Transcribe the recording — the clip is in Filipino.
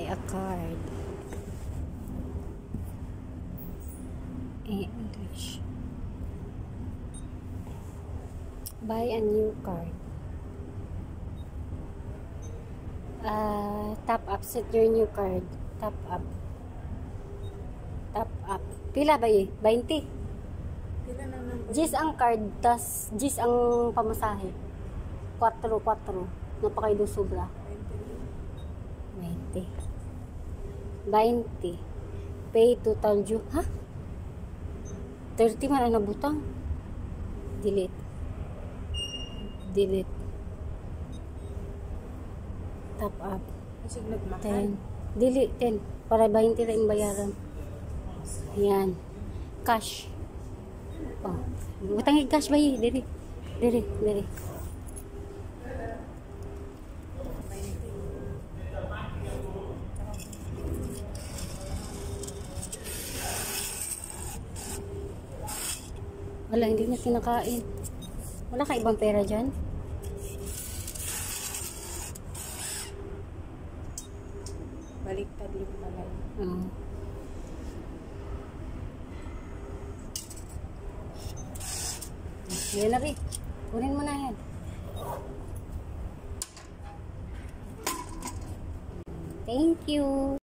a card. English. Buy a new card. Tap up. Set your new card. Tap up. Tap up. Pila ba eh? 20? Pila na naman. Gis ang card, tas gis ang pamasahe. 4. Napakaido sobra. 20. 20. Pay total due. Ha? 30 man ang nabutang. Delete. Delete. Tap up. Kasi nagmahal. 10. Delete 10. Para 20 na yung bayaran. Ayan. Cash. Oh. Butang cash ba yun? Diri. Wala, hindi na kinakain. Wala ka ibang pera dyan? Baliktad yung pala. Yan na rin. Kunin mo na yan. Thank you.